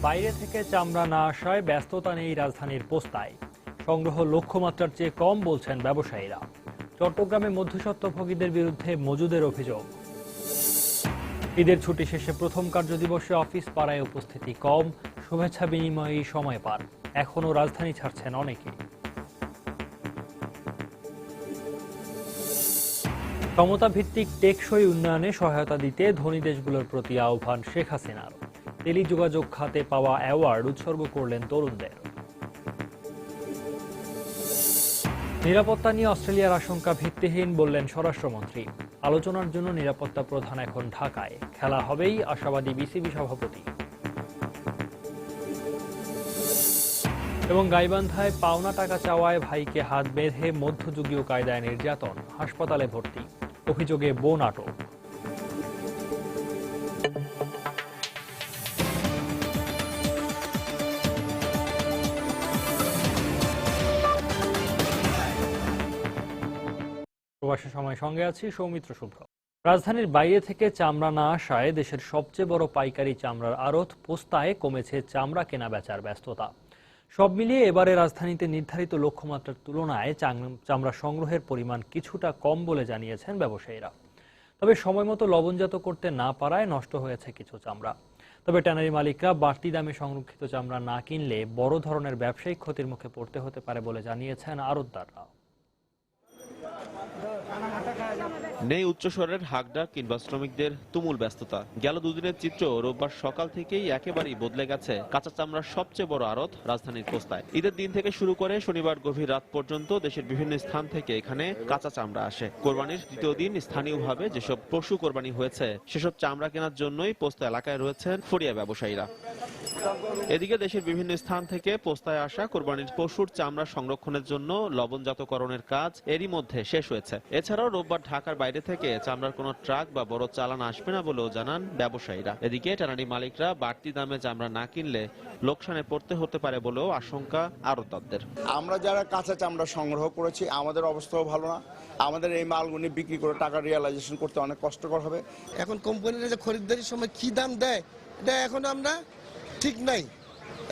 বাইরে থেকে চামড়া না আসায় ব্যস্ততা নেই রাজধানীর পোস্তায়। সংগ্রহ লক্ষ্যমাত্রার চেয়ে কম বলছেন ব্যবসায়ীরা। চট্টগ্রামে মধ্যস্বত্বভোগীদের বিরুদ্ধে মজুদের অভিযোগ। ঈদের ছুটি শেষে প্রথম কার্যদিবসে অফিস পাড়ায় উপস্থিতি কম, শুভেচ্ছা বিনিময়েই সময় পার। এখনও রাজধানী ছাড়ছেন অনেকে। সমতা ভিত্তিক টেকসই উন্নয়নে সহায়তা দিতে ধনী দেশগুলোর প্রতি আহ্বান শেখ হাসিনার। টেলিযোগাযোগ খাতে পাওয়া অ্যাওয়ার্ড উৎসর্গ করলেন তরুণদের। নিরাপত্তা নিয়ে অস্ট্রেলিয়ার আশঙ্কা ভিত্তিহীন বললেন স্বরাষ্ট্রমন্ত্রী। আলোচনার জন্য নিরাপত্তা প্রধান এখন ঢাকায়, খেলা হবেই আশাবাদী বিসিবি সভাপতি। এবং গাইবান্ধায় পাওনা টাকা চাওয়ায় ভাইকে হাত বেঁধে মধ্যযুগীয় কায়দায় নির্যাতন, হাসপাতালে ভর্তি, অভিযোগে বোন আটক। প্রবাসী সময় সঙ্গে আছি সৌমিত্র শুভ্র। রাজধানীর বাইরে থেকে চামড়া না আসায় দেশের সবচেয়ে বড় পাইকারি চামড়ার আড়ত পোস্তায় কমেছে চামড়া কেনা বেচার ব্যস্ততা। সব মিলিয়ে এবারে রাজধানীতে নির্ধারিত লক্ষ্যমাত্রার তুলনায় চামড়া সংগ্রহের পরিমাণ কিছুটা কম বলে জানিয়েছেন ব্যবসায়ীরা। তবে সময়মতো লবণজাত করতে না পারায় নষ্ট হয়েছে কিছু চামড়া। তবে ট্যানারি মালিকরা বাড়তি দামে সংরক্ষিত চামড়া না কিনলে বড় ধরনের ব্যবসায়িক ক্ষতির মুখে পড়তে হতে পারে বলে জানিয়েছেন আড়তদাররা। নেই উচ্চস্বরের হাঁকডাক কিংবা শ্রমিকদের তুমুল ব্যস্ততা। গেল দুদিনের চিত্র রোববার সকাল থেকেই একেবারেই বদলে গেছে কাঁচা চামড়ার সবচেয়ে বড় আড়ত রাজধানীর পোস্তায়। ঈদের দিন থেকে শুরু করে শনিবার গভীর রাত পর্যন্ত দেশের বিভিন্ন স্থান থেকে এখানে কাঁচা চামড়া আসে। কোরবানির দ্বিতীয় দিন স্থানীয়ভাবে যেসব পশু কোরবানি হয়েছে সেসব চামড়া কেনার জন্যই পোস্তা এলাকায় রয়েছেন ফড়িয়া ব্যবসায়ীরা। এদিকে দেশের বিভিন্ন স্থান থেকে পোস্তায় আসা কোরবানির পশুর চামড়া সংরক্ষণের জন্য লবণজাতকরণের কাজ এরই মধ্যে শেষ হয়েছে। এছাড়াও রোববার ঢাকার বাইরে থেকে চামড়ার কোনো ট্রাক বা বড় চালান আসবে না বলেও জানান ব্যবসায়ীরা। এদিকে ট্যানারি মালিকরা বাড়তি দামে চামড়া না কিনলে লোকসানে পড়তে হতে পারে বলেও আশঙ্কা আড়তদারদের। আমরা যারা কাঁচা চামড়া সংগ্রহ করেছি আমাদের অবস্থাও ভালো না। আমাদের এই মালগুলি বিক্রি করে টাকা রিয়ালাইজেশন করতে অনেক কষ্টকর হবে। এখন কোম্পানিরা যে খরিদ্দারির সময় কি দাম দেয় এটা এখন আমরা ঠিক নাই,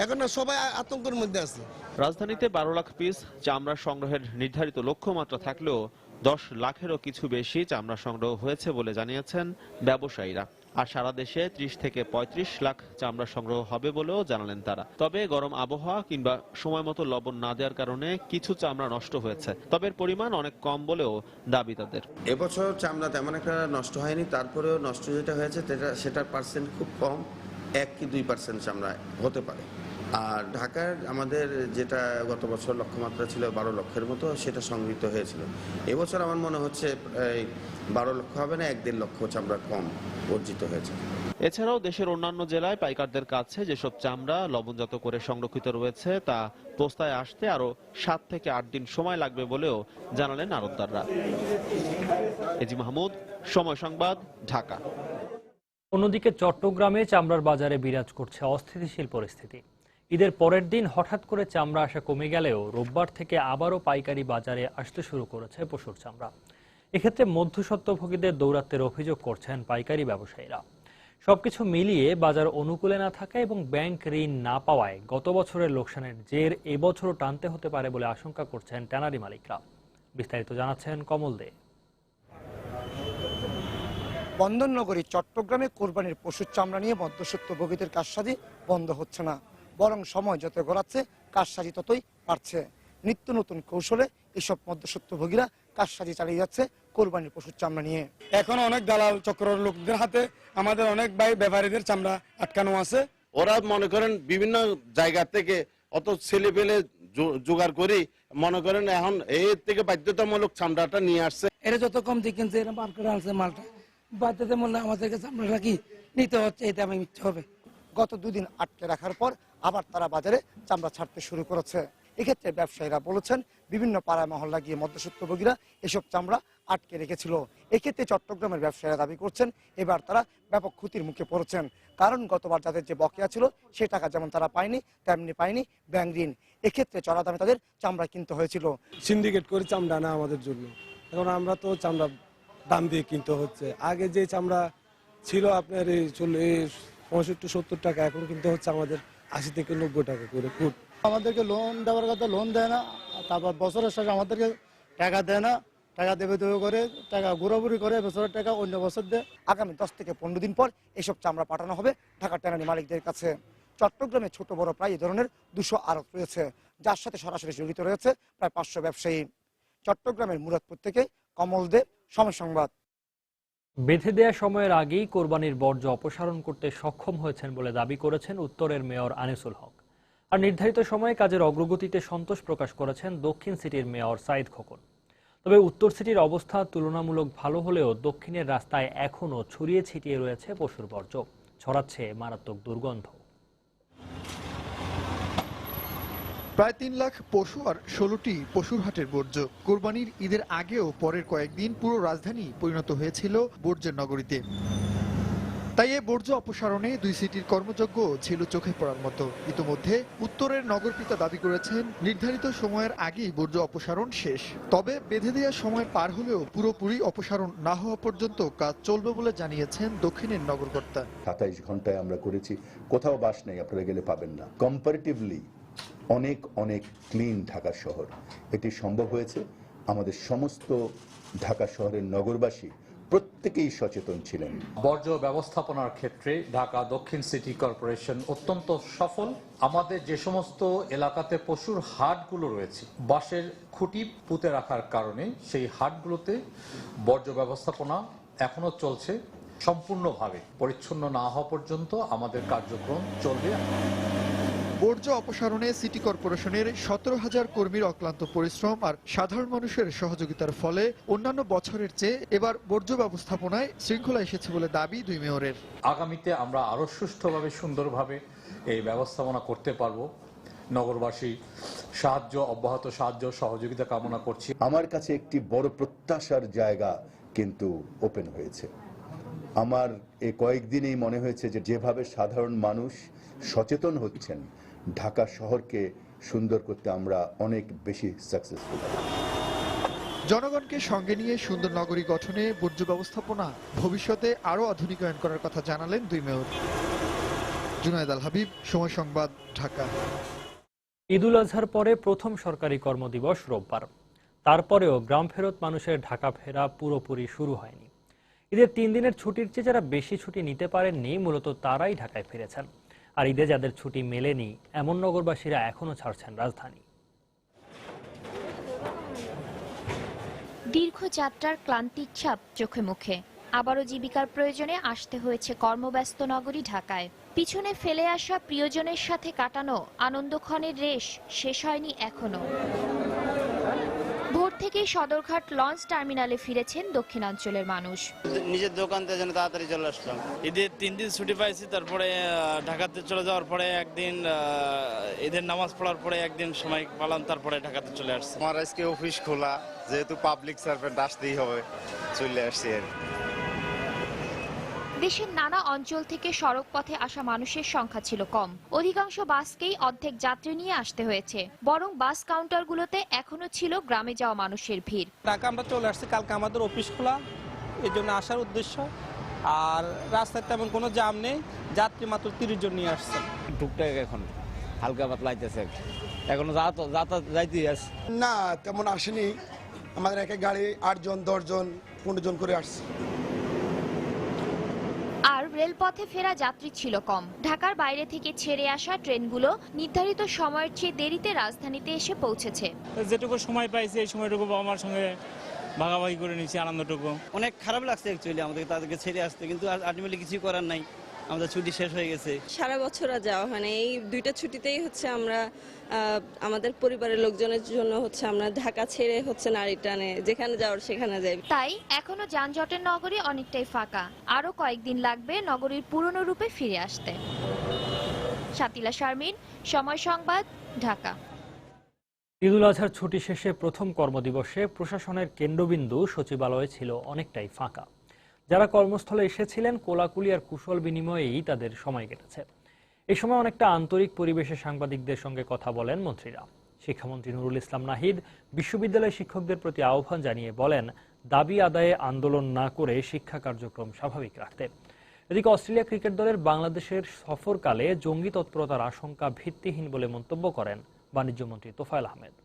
এখন সবাই আতঙ্কের মধ্যে আছে। রাজধানীতে 12 লাখ পিস চামড়া সংগ্রহের নির্ধারিত লক্ষ্যমাত্রা থাকলেও 10 লাখেরও কিছু বেশি চামড়া সংগ্রহ হয়েছে বলে জানিয়েছেন ব্যবসায়ীরা। আর সারা দেশে 30 থেকে 35 লাখ চামড়া সংগ্রহ হবে বলেও জানালেন তারা। তবে গরম আবহাওয়া কিংবা সময় মতো লবণ না দেওয়ার কারণে কিছু চামড়া নষ্ট হয়েছে, তবে এর পরিমাণ অনেক কম বলেও দাবি তাদের। এবছর চামড়া তেমন একটা নষ্ট হয়নি, তারপরেও নষ্ট যেটা হয়েছে সেটার পার্সেন্ট খুব কম, 1 কি 2% চামড়া হতে পারে। আর ঢাকার আমাদের যেটা গত বছর লক্ষ্যমাত্রা ছিল 12 লক্ষের মতো, সেটা সংগৃহীত হয়েছিল। এবছর আমার মনে হচ্ছে 12 লক্ষ হবে না, 1-1.5 লক্ষ চামড়া কম অর্জিত হয়েছে। এছাড়াও দেশের অন্যান্য জেলায় পাইকারদের কাছে যেসব চামড়া লবণজাত করে সংরক্ষিত রয়েছে তা পোস্তায় আসতে আরো 7 থেকে 8 দিন সময় লাগবে বলেও জানালেন আড়তদাররা। এজি মাহমুদ, সময় সংবাদ, ঢাকা। অন্যদিকে চট্টগ্রামে চামড়ার বাজারে বিরাজ করছে অস্থিতিশীল পরিস্থিতি। ঈদের পরের দিন হঠাৎ করে চামড়া আসা কমে গেলেও রোববার থেকে আবারও পাইকারি বাজারে আসতে শুরু করেছে পশুর চামড়া। এক্ষেত্রে মধ্যস্বত্বভোগীদের দৌরাত্বের অভিযোগ করছেন পাইকারি ব্যবসায়ীরা। সবকিছু মিলিয়ে বাজার অনুকূলে না থাকা এবং ব্যাংক ঋণ না পাওয়ায় গত বছরের লোকসানের জের এবছরও টানতে হতে পারে বলে আশঙ্কা করছেন ট্যানারি মালিকরা। বিস্তারিত জানাচ্ছেন কমল দে। বন্দরনগরী চট্টগ্রামে কোরবানির পশুর চামড়া নিয়ে মধ্যস্বত্বভোগীদের কারসাজি বন্ধ হচ্ছে না, বরং সময় যত গড়াচ্ছে কারসাজি ততই বাড়ছে। নিত্য নতুন কৌশলে এসব মধ্যস্বত্বভোগীরা কারসাজি চালিয়ে যাচ্ছে কোরবানির পশুর চামড়া নিয়ে। এখন অনেক দালাল চক্র লোকদের হাতে আমাদের অনেক ভাই ব্যাপারীদের চামড়া আটকানো আছে। ওরা মনে করেন বিভিন্ন জায়গা থেকে অত ছেলে পেলে জোগাড় করি, মনে করেন এখন এর থেকে বাধ্যতামূলক চামড়াটা নিয়ে আসছে। এটা যত কম দিয়ে কিনছে এরা বার করে আনছে মালটা, বাধ্যতামূলক আমাদেরকে চামড়াটা কি নিতে হচ্ছে, এটা আমি মিথ্যে হবে। গত 2 দিন আটকে রাখার পর আবার তারা বাজারে চামড়া ছাড়তে শুরু করেছে। এক্ষেত্রে ব্যবসায়ীরা বলেছেন বিভিন্ন পাড়ায় মহল্লা গিয়ে মধ্যস্বত্বভোগীরা এসব চামড়া আটকে রেখেছিল। এক্ষেত্রে চট্টগ্রামের ব্যবসায়ীরা দাবি করছেন এবার তারা ব্যাপক ক্ষতির মুখে পড়েছেন, কারণ গতবার যাদের যে বকেয়া ছিল সে টাকা যেমন তারা পায়নি তেমনি পায়নি ব্যাংক ঋণ। এক্ষেত্রে চড়া দামে তাদের চামড়া কিনতে হয়েছিল। সিন্ডিকেট করে চামড়া না আমাদের জন্য, এখন আমরা তো চামড়া দাম দিয়ে কিনতে হচ্ছে। আগে যে চামড়া ছিল আপনার এই 65-70 টাকা, এখন কিনতে হচ্ছে আমাদের 80 থেকে 90 টাকা করে ফুট। আমাদেরকে লোন দেওয়ার কথা লোন দেয় না, তারপর বছরের শেষে আমাদেরকে টাকা দেয় না, টাকা দেবে করে টাকা ঘোরাঘুরি করে বছরের টাকা অন্য বছর দেয়। আগামী 10 থেকে 15 দিন পর এসব চামড়া পাঠানো হবে ঢাকার ট্যানারি মালিকদের কাছে। চট্টগ্রামে ছোট বড় প্রায় এই ধরনের 200 আড়ত রয়েছে, যার সাথে সরাসরি জড়িত রয়েছে প্রায় 500 ব্যবসায়ী। চট্টগ্রামের মুরাদপুর থেকে কমল দে, সময় সংবাদ। বেঁধে দেয়া সময়ের আগেই কোরবানির বর্জ্য অপসারণ করতে সক্ষম হয়েছেন বলে দাবি করেছেন উত্তরের মেয়র আনিসুল হক। আর নির্ধারিত সময়ে কাজের অগ্রগতিতে সন্তোষ প্রকাশ করেছেন দক্ষিণ সিটির মেয়র সাইদ খোকন। তবে উত্তর সিটির অবস্থা তুলনামূলক ভালো হলেও দক্ষিণের রাস্তায় এখনও ছড়িয়ে ছিটিয়ে রয়েছে পশুর বর্জ্য, ছড়াচ্ছে মারাত্মক দুর্গন্ধ। প্রায় 3 লাখ পশু আর 16টি পশুর হাটের বর্জ্য। কোরবানির ঈদের আগেও পরের কয়েকদিন পুরো রাজধানী পরিণত হয়েছিল বর্জ্যের নগরীতে। তাই এ বর্জ্য অপসারণে 2 সিটির কর্মযজ্ঞ ছিল চোখে পড়ার মতো। ইতিমধ্যে উত্তরের নগরপিতা দাবি করেছেন নির্ধারিত সময়ের আগেই বর্জ্য অপসারণ শেষ। তবে বেঁধে দেওয়া সময় পার হলেও পুরোপুরি অপসারণ না হওয়া পর্যন্ত কাজ চলবে বলে জানিয়েছেন দক্ষিণের নগরকর্তা। 27 ঘন্টায় আমরা করেছি, কোথাও বাস নেই, আপনারা গেলে পাবেন না। কম্পারেটিভলি অনেক অনেক ক্লিন ঢাকা শহর। এটি সম্ভব হয়েছে আমাদের সমস্ত ঢাকা শহরের নগরবাসী প্রত্যেকেই সচেতন ছিলেন। বর্জ্য ব্যবস্থাপনার ক্ষেত্রে ঢাকা দক্ষিণ সিটি কর্পোরেশন অত্যন্ত সফল। আমাদের যে সমস্ত এলাকাতে পশুর হাটগুলো রয়েছে, বাঁশের খুঁটি পুঁতে রাখার কারণে সেই হাটগুলোতে বর্জ্য ব্যবস্থাপনা এখনো চলছে। সম্পূর্ণভাবে পরিচ্ছন্ন না হওয়া পর্যন্ত আমাদের কার্যক্রম চলবে। বর্জ্য অপসারণে সিটি কর্পোরেশনের 17,000 কর্মীর অক্লান্ত পরিশ্রম আর সাধারণ মানুষের সহযোগিতার ফলে অন্যান্য বছরের চেয়ে এবার বর্জ্য ব্যবস্থাপনায় শৃঙ্খলা এসেছে বলে দাবি 2 মেয়রের। আগামীতে আমরা আরো সুষ্ঠুভাবে সুন্দরভাবে এই ব্যবস্থাপনা করতে পারবো। নগরবাসী অব্যাহত সাহায্য সহযোগিতা কামনা করছি। আমার কাছে একটি বড় প্রত্যাশার জায়গা কিন্তু ওপেন হয়েছে। আমার এই কয়েকদিনেই মনে হয়েছে যে যেভাবে সাধারণ মানুষ সচেতন হচ্ছেন, ঢাকা শহরকে সুন্দর করতে আমরা অনেক বেশি সাকসেসফুল। জনগণকে সঙ্গে নিয়ে সুন্দর নগরী গঠনে বর্জ্য ব্যবস্থাপনা ভবিষ্যতে আরও আধুনিকায়ন করার কথা জানালেন 2 মেয়র। জুনায়েদ আল হাবিব, সময় সংবাদ, ঢাকা। ঈদুল আজহার পরে প্রথম সরকারি কর্মদিবস রোববার। তারপরেও গ্রাম ফেরত মানুষের ঢাকা ফেরা পুরোপুরি শুরু হয়নি। ঈদের 3 দিনের ছুটির চেয়ে যারা বেশি ছুটি নিতে পারেননি, মূলত তারাই ঢাকায় ফিরেছেন। আর ঈদে যাদের ছুটি মেলেনি, এমন নগরবাসীরা এখনো ছাড়ছেন রাজধানী। দীর্ঘ যাত্রার ক্লান্তির ছাপ চোখে মুখে, আবারও জীবিকার প্রয়োজনে আসতে হয়েছে কর্মব্যস্ত নগরী ঢাকায়। পিছনে ফেলে আসা প্রিয়জনের সাথে কাটানো আনন্দক্ষণের রেশ শেষ হয়নি এখনো। ভোর থেকেই সদরঘাট লঞ্চ টার্মিনালে ফিরেছেন দক্ষিণাঞ্চলের মানুষ। নিজের দোকান থেকে যেন তাড়াতাড়ি চলে আসলাম। ঈদের 3 দিন ছুটি পাইছি, তারপরে ঢাকাতে চলে যাওয়ার পরে একদিন ঈদের নামাজ পড়ার পরে একদিন সময় পেলাম, তারপরে ঢাকাতে চলে আসছি। আমার আজকে অফিস খোলা, যেহেতু পাবলিক সার্ভেন্ট আসতেই হবে, চলে আসছি। দেশের নানা অঞ্চল থেকে সড়ক পথে আসা মানুষের সংখ্যা ছিল কম। অধিকাংশ বাসকেই অর্ধেক যাত্রী নিয়ে আসতে হয়েছে, বরং বাস কাউন্টারগুলোতে এখনো ছিল গ্রামে যাওয়া মানুষের ভিড়। ঢাকা আমরা চলে আসছি, কালকে আমাদের অফিস খোলা, এই জন্য আসার উদ্দেশ্য। আর রাস্তায় তেমন কোনো জ্যাম নেই, যাত্রী মাত্র 30 জন নিয়ে আসছে। টুকটাক এখন হালকা পাতলা আইতেছে, এখনো যাইতেই আছে না, তেমন আসেনি। আমাদের এক গাড়ি 8 জন 10 জন 15 জন করে আসছে। আর রেলপথে ফেরা যাত্রী ছিল কম। ঢাকার বাইরে থেকে ছেড়ে আসা ট্রেনগুলো নির্ধারিত সময়ের চেয়ে দেরিতে রাজধানীতে এসে পৌঁছেছে। যেটুকু সময় পাইছি এই সময়টুকু আমার সঙ্গে ভাগাভাগি করে নিয়েছি আনন্দটুকু। অনেক খারাপ লাগছে অ্যাকচুয়ালি আমাদের তাদেরকে ছেড়ে আসতে, কিন্তু আলটিমেটলি কিছু করার নাই, আমাদের ছুটি শেষ হয়ে গেছে। সারা বছর আর যাওয়া হয় না, এই 2টা ছুটিতেই হচ্ছে আমরা আমাদের পরিবারের লোকজনের জন্য হচ্ছে আমরা ঢাকা ছেড়ে হচ্ছে নারী টানে যেখানে যাওয়ার সেখানে যাই। তাই এখনো যানজটের নগরী অনেকটাই ফাঁকা। আরো কয়েকদিন লাগবে নগরীর পুরনো রূপে ফিরে আসতে। শাতিলা শারমিন, সময় সংবাদ, ঢাকা। ঈদুল আজহার ছুটি শেষে প্রথম কর্মদিবসে প্রশাসনের কেন্দ্রবিন্দু সচিবালয়ে ছিল অনেকটাই ফাঁকা। যারা কর্মস্থলে এসেছিলেন, কোলাকুলি আর কুশল বিনিময়েই তাদের সময় কেটেছে। এই সময় অনেকটা আন্তরিক পরিবেশে সাংবাদিকদের সঙ্গে কথা বলেন মন্ত্রীরা। শিক্ষামন্ত্রী নুরুল ইসলাম নাহিদ বিশ্ববিদ্যালয়ের শিক্ষকদের প্রতি আহ্বান জানিয়ে বলেন, দাবি আদায়ে আন্দোলন না করে শিক্ষা কার্যক্রম স্বাভাবিক রাখতে। এদিকে অস্ট্রেলিয়া ক্রিকেট দলের বাংলাদেশের সফরকালে জঙ্গি তৎপরতার আশঙ্কা ভিত্তিহীন বলে মন্তব্য করেন বাণিজ্যমন্ত্রী তোফায়েল আহমেদ।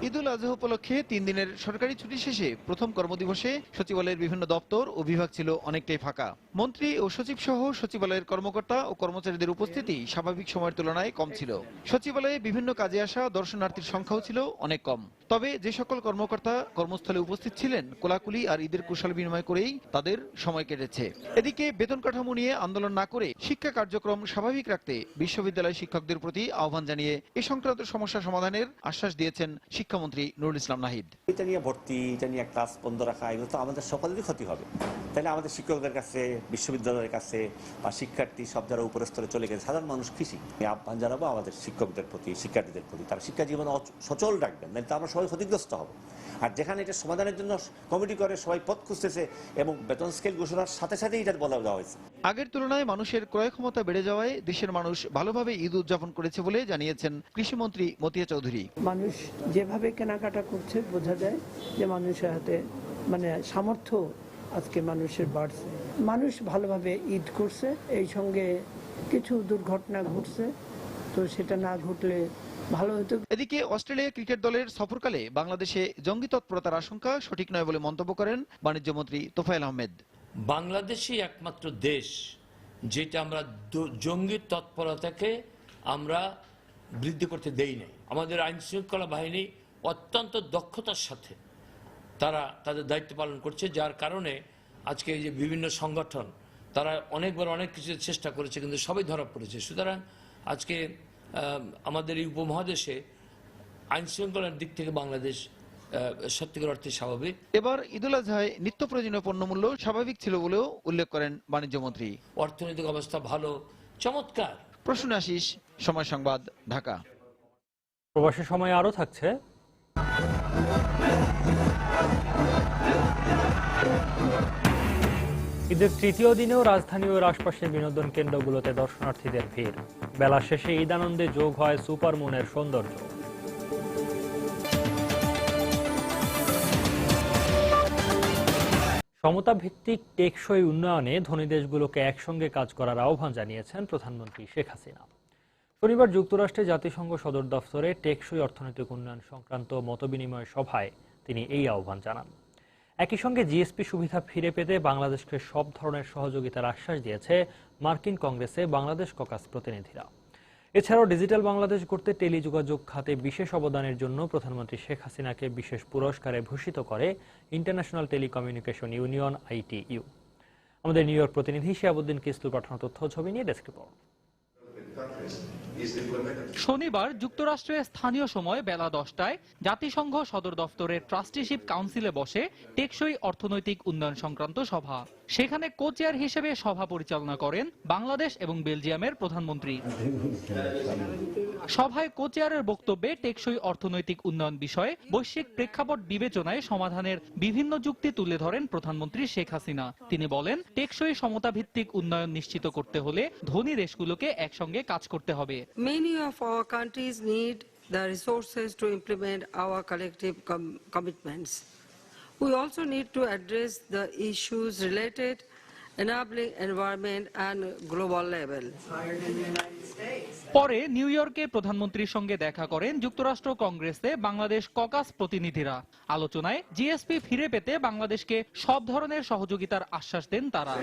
ঈদুল আজহা উপলক্ষে 3 দিনের সরকারি ছুটি শেষে প্রথম কর্মদিবসে সচিবালয়ের বিভিন্ন দপ্তর ও বিভাগ ছিল অনেকটাই ফাঁকা। মন্ত্রী ও সচিব সহ সচিবালয়ের কর্মকর্তা ও কর্মচারীদের উপস্থিতি স্বাভাবিক সময়ের তুলনায় কম ছিল। সচিবালয়ে বিভিন্ন কাজে আসা দর্শনার্থীর সংখ্যাও ছিল অনেক কম। তবে যে সকল কর্মকর্তা কর্মস্থলে উপস্থিত ছিলেন কোলাকুলি আর ঈদের কুশল বিনিময় করেই তাদের সময় কেটেছে। এদিকে বেতন কাঠামো নিয়ে আন্দোলন না করে শিক্ষা কার্যক্রম স্বাভাবিক রাখতে বিশ্ববিদ্যালয় শিক্ষকদের প্রতি আহ্বান জানিয়ে এ সংক্রান্ত সমস্যা সমাধানের আশ্বাস দিয়েছেন শিক্ষামন্ত্রী নুরুল ইসলাম নাহিদ। এটা নিয়ে ভর্তি, এটা নিয়ে ক্লাস বন্ধ রাখা, এগুলো তো আমাদের সকলেরই ক্ষতি হবে। তাহলে আমাদের শিক্ষকদের কাছে, বিশ্ববিদ্যালয়ের কাছে বা শিক্ষার্থী সব যারা উপর স্তরে চলে গেছে, সাধারণ মানুষ খুশি। আহ্বান জানাবো আমাদের শিক্ষকদের প্রতি, শিক্ষার্থীদের প্রতি, তারা শিক্ষা জীবনে সচল রাখবেন, নাহলে তো আমরা সবাই ক্ষতিগ্রস্ত হব। আর যেখানে এটা সমাধানের জন্য কমিটি করে সবাই পথ খুঁজতেছে এবং বেতন স্কেল ঘোষণার সাথে সাথে এটা বলা দেওয়া হয়েছে। আগের তুলনায় মানুষের ক্রয় ক্ষমতা বেড়ে যাওয়ায় দেশের মানুষ ভালোভাবে ঈদ উদযাপন করেছে বলে জানিয়েছেন কৃষিমন্ত্রী মতিয়া চৌধুরী। মানুষ যেভাবে কেনাকাটা করছে বোঝা যায় যে মানুষের হাতে সামর্থ্য আজকে মানুষের বাড়ছে। মানুষ ভালোভাবে ঈদ করছে, এই সঙ্গে কিছু দুর্ঘটনা ঘটছে, তো সেটা না ঘটলে ভালো হতো। এদিকে অস্ট্রেলিয়া ক্রিকেট দলের সফরকালে বাংলাদেশে জঙ্গি তৎপরতার আশঙ্কা সঠিক নয় বলে মন্তব্য করেন বাণিজ্যমন্ত্রী তোফায়েল আহমেদ। বাংলাদেশই একমাত্র দেশ যেটা আমরা জঙ্গি তৎপরতাকে আমরা বৃদ্ধি করতে দেই নাই। আমাদের আইন শৃঙ্খলা বাহিনী অত্যন্ত দক্ষতার সাথে তারা তাদের দায়িত্ব পালন করছে, যার কারণে আজকে এই যে বিভিন্ন সংগঠন তারা অনেকবার অনেক কিছু চেষ্টা করেছে কিন্তু সবাই ধরা পড়েছে। সুতরাং আজকে আমাদের এই উপমহাদেশে আইন শৃঙ্খলার দিক থেকে বাংলাদেশ সত্যিকার অর্থে স্বাভাবিক। এবার ঈদুল আজহায় নিত্য প্রয়োজনীয় পণ্যমূল্য স্বাভাবিক ছিল বলেও উল্লেখ করেন বাণিজ্যমন্ত্রী। অর্থনৈতিক অবস্থা ভালো, চমৎকার। প্রসূন আশিস, সময় সংবাদ, ঢাকা। প্রবাসী সময় আরও থাকছে। ঈদের তৃতীয় দিনেও রাজধানী ও আশপাশের বিনোদন কেন্দ্রগুলোতে দর্শনার্থীদের ভিড়। বেলা শেষে ঈদ আনন্দে যোগ হয় সুপারমুনের সৌন্দর্য। সমতা ভিত্তিক টেকসই উন্নয়নে ধনী দেশগুলোকে একসঙ্গে কাজ করার আহ্বান জানিয়েছেন প্রধানমন্ত্রী শেখ হাসিনা। শনিবার যুক্তরাষ্ট্রে জাতিসংঘ সদর দফতরে টেকসই অর্থনৈতিক উন্নয়ন সংক্রান্ত মতবিনিময় সভায় তিনি এই আহ্বান জানান। একই সঙ্গে জিএসপি সুবিধা ফিরে পেতে বাংলাদেশকে সব ধরনের সহযোগিতার আশ্বাস দিয়েছে মার্কিন কংগ্রেসে বাংলাদেশ ককাস প্রতিনিধিরা। এছাড়াও ডিজিটাল বাংলাদেশ গড়তে টেলিযোগাযোগ খাতে বিশেষ অবদানের জন্য প্রধানমন্ত্রী শেখ হাসিনাকে বিশেষ পুরস্কারে ভূষিত করে ইন্টারন্যাশনাল টেলিকমিউনিকেশন ইউনিয়ন ITU। আমাদের নিউ ইয়র্ক প্রতিনিধি শিহাবুদ্দিন কিসলুর পাঠানো তথ্য ছবি নিয়ে ডেস্ক রিপোর্ট। শনিবার যুক্তরাষ্ট্রে স্থানীয় সময় বেলা 10টায় জাতিসংঘ সদর দফতরের ট্রাস্টিশিপ কাউন্সিলে বসে টেকসই অর্থনৈতিক উন্নয়ন সংক্রান্ত সভা। সেখানে কো-চেয়ার হিসেবে সভা পরিচালনা করেন বাংলাদেশ এবং বেলজিয়ামের প্রধানমন্ত্রী। সভায় কো-চেয়ারের বক্তব্যে টেকসই অর্থনৈতিক উন্নয়ন বিষয়ে বৈশ্বিক প্রেক্ষাপট বিবেচনায় সমাধানের বিভিন্ন যুক্তি তুলে ধরেন প্রধানমন্ত্রী শেখ হাসিনা। তিনি বলেন, টেকসই সমতা ভিত্তিক উন্নয়ন নিশ্চিত করতে হলে ধনী দেশগুলোকে একসঙ্গে কাজ করতে হবে। Many of our countries need the resources to implement our collective commitments. We also need to address the issues related enabling environment and global level. পরে নিউ ইয়র্কে প্রধানমন্ত্রীর সঙ্গে দেখা করেন যুক্তরাষ্ট্র কংগ্রেসে বাংলাদেশ ককাস প্রতিনিধিরা। আলোচনায় জিএসপি ফিরে পেতে বাংলাদেশকে সব ধরনের সহযোগিতার আশ্বাস দেন তারা।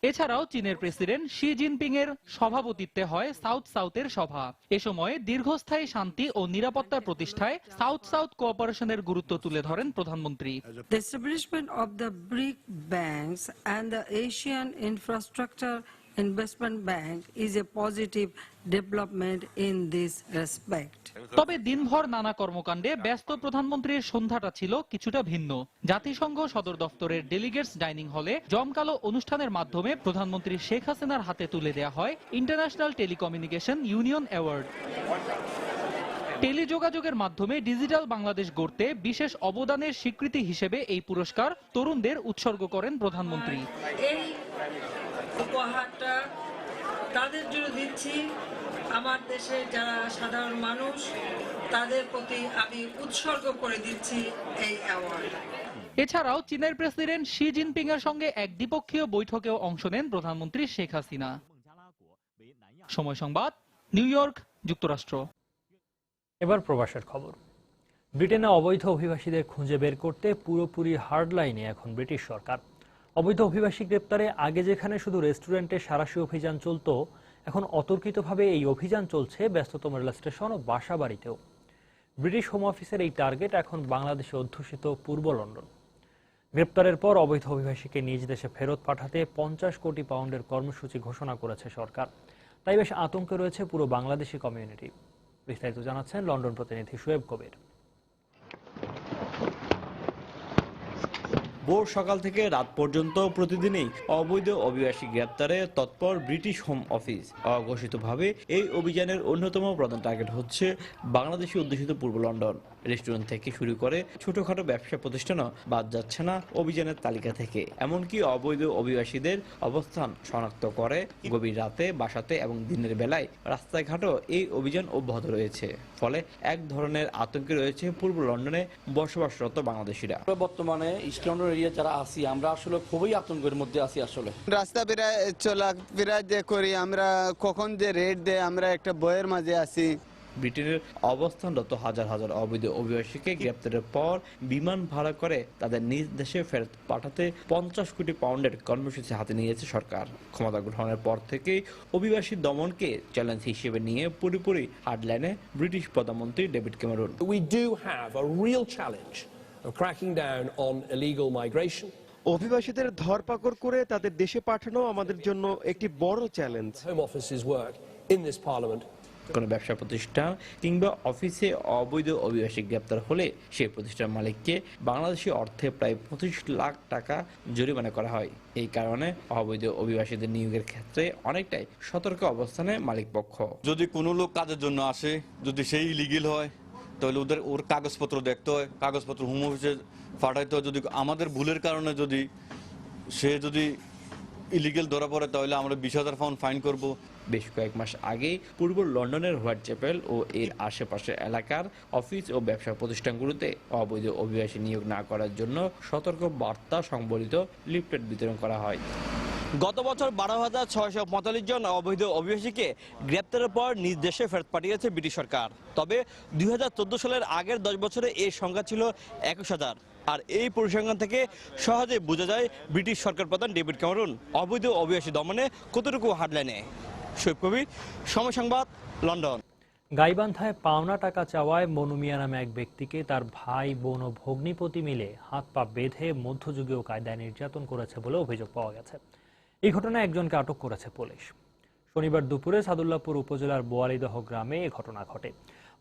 এছাড়াও চীনের প্রেসিডেন্ট শি জিনপিং এর সভাপতিত্বে হয় সাউথ সাউথের সভা। এ সময় দীর্ঘস্থায়ী শান্তি ও নিরাপত্তার প্রতিষ্ঠায় সাউথ সাউথ কোঅপারেশনের গুরুত্ব তুলে ধরেন প্রধানমন্ত্রী। The establishment of the BRIC banks and the Asian Infrastructure Investment Bank is a positive development in this respect. তবে দিনভর নানা কর্মকাণ্ডে ব্যস্ত প্রধানমন্ত্রীর সন্ধ্যাটা ছিল কিছুটা ভিন্ন। জাতিসংঘ সদর দফতরের ডেলিগেটস ডাইনিং হলে জমকালো অনুষ্ঠানের মাধ্যমে প্রধানমন্ত্রী শেখ হাসিনার হাতে তুলে দেয়া হয় ইন্টারন্যাশনাল টেলিকমিউনিকেশন ইউনিয়ন অ্যাওয়ার্ড। টেলিযোগাযোগের মাধ্যমে ডিজিটাল বাংলাদেশ গড়তে বিশেষ অবদানের স্বীকৃতি হিসেবে এই পুরস্কার তরুণদের উৎসর্গ করেন প্রধানমন্ত্রী। এই উপহারটা তাদের জন্য দিচ্ছি, আমার দেশের যারা সাধারণ মানুষ তাদের প্রতি আমি উৎসর্গ করে দিচ্ছি এই অ্যাওয়ার্ড। এছাড়াও চীনের প্রেসিডেন্ট শি জিনপিং এর সঙ্গে এক দ্বিপক্ষীয় বৈঠকেও অংশ নেন প্রধানমন্ত্রী শেখ হাসিনা। সময় সংবাদ, নিউ ইয়র্ক, যুক্তরাষ্ট্র। এবার প্রবাসের খবর। ব্রিটেনে অবৈধ অভিবাসীদের খুঁজে বের করতে পুরোপুরি হার্ড লাইনে এখন ব্রিটিশ সরকার। অবৈধ অভিবাসী গ্রেপ্তারে আগে যেখানে শুধু রেস্টুরেন্টে সাঁড়াশি অভিযান চলত, এখন অতর্কিতভাবে এই অভিযান চলছে ব্যস্ততম রেল স্টেশন ও বাসা বাড়িতেও। ব্রিটিশ হোম অফিসের এই টার্গেট এখন বাংলাদেশে অধ্যুষিত পূর্ব লন্ডন। গ্রেপ্তারের পর অবৈধ অভিবাসীকে নিজ দেশে ফেরত পাঠাতে 50 কোটি পাউন্ডের কর্মসূচি ঘোষণা করেছে সরকার। তাই বেশ আতঙ্কে রয়েছে পুরো বাংলাদেশি কমিউনিটি। বিস্তারিত জানাচ্ছেন লন্ডন প্রতিনিধি শোয়েব কবির। ভোর সকাল থেকে রাত পর্যন্ত প্রতিদিনই অবৈধ অভিবাসী গ্রেপ্তারে তৎপর ব্রিটিশ হোম অফিস। অঘোষিতভাবে এই অভিযানের অন্যতম প্রধান টার্গেট হচ্ছে বাংলাদেশি অধ্যুষিত পূর্ব লন্ডন। রেস্টুরেন্ট থেকে শুরু করে ছোটখাটো ব্যবসা প্রতিষ্ঠানও বাদ যাচ্ছে না অভিযানের তালিকা থেকে। এমনকি অবৈধ অভিবাসীদের অবস্থান শনাক্ত করে গভীর রাতে, বাসাতে এবং দিনের বেলায় রাস্তাঘাটও এই অভিযান অব্যাহত রয়েছে। ফলে এক ধরনের আতঙ্কে রয়েছে পূর্ব লন্ডনে বসবাসরত বাংলাদেশিরা। বর্তমানে ইস্ট লন্ডন এরিয়া যারা আছি, আমরা আসলে খুবই আতঙ্কের মধ্যে আছি। আসলে রাস্তা চলাফেরা যে করি আমরা, কখন যে রেড দেয় আমরা একটা বইয়ের মাঝে আছি। ব্রিটেনের অবস্থানরত হাজার হাজার অবৈধ অভিবাসীকে গ্রেপ্তারের পর বিমান ভাড়া করে তাদের নিজ দেশে ফেরত পাঠাতে 50 কোটি পাউন্ডের কর্মসূচি হাতে নিয়েছে সরকার। ক্ষমতা গ্রহণের পর থেকেই অভিবাসী দমনকে চ্যালেঞ্জ হিসেবে নিয়ে পুরোপুরি হার্ডলাইনে ব্রিটিশ প্রধানমন্ত্রী David Cameron. We do have a real challenge of cracking down on illegal migration. অভিবাসীদের ধরপাকড় করে তাদের দেশে পাঠানো আমাদের জন্য একটি বড় challenge. Home Office's work in this Parliament. কোনো ব্যবসা প্রতিষ্ঠান কিংবা অফিসে অবৈধ অভিবাসী গ্রেপ্তার হলে সেই প্রতিষ্ঠান মালিককে বাংলাদেশি অর্থে প্রায় 25 লাখ টাকা জরিমানা করা হয়। এই কারণে অবৈধ অভিবাসীদের নিয়োগের ক্ষেত্রে অনেকটাই সতর্ক অবস্থানে মালিক পক্ষ। যদি কোনো লোক কাজের জন্য আসে, যদি সেই ইলিগেল হয় তাহলে ওর কাগজপত্র দেখতে হয়, কাগজপত্র হোম অফিসে পাঠাইতে হয়। যদি আমাদের ভুলের কারণে সে ইলিগেল ধরা পড়ে তাহলে আমরা 20,000 পাউন্ড ফাইন করব। বেশ কয়েক মাস আগে পূর্ব লন্ডনের হোয়াইট চ্যাপেল ও এর আশেপাশের এলাকার অফিস ও ব্যবসা প্রতিষ্ঠানগুলোতে অবৈধ অভিবাসী নিয়োগ না করার জন্য সতর্ক বার্তা সংবলিত লিফলেট বিতরণ করা হয়। গত বছর 12,645 জন অবৈধ অভিবাসীকে গ্রেপ্তারের পর নিজ দেশে ফেরত পাঠিয়েছে ব্রিটিশ সরকার। তবে 2014 সালের আগের 10 বছরে এই সংখ্যা ছিল 21,000। আর এই পরিসংখ্যান থেকে সহজে বোঝা যায় ব্রিটিশ সরকার প্রধান ডেভিড ক্যামেরন অবৈধ অভিবাসী দমনে কতটুকু হার্ডলাইনে। শোয়েব কবির, সময় সংবাদ, লন্ডন। গাইবান্ধায় পাওনা টাকা চাওয়ায় মনু মিয়া নামে এক ব্যক্তিকে তার ভাই, বোন ও ভগ্নিপতি মিলে হাত পা বেঁধে মধ্যযুগীয় কায়দায় নির্যাতন করেছে বলে অভিযোগ পাওয়া গেছে। এই ঘটনায় একজনকে আটক করেছে পুলিশ। শনিবার দুপুরে সাদুল্লাপুর উপজেলার বোয়ালিদহ গ্রামে এ ঘটনা ঘটে।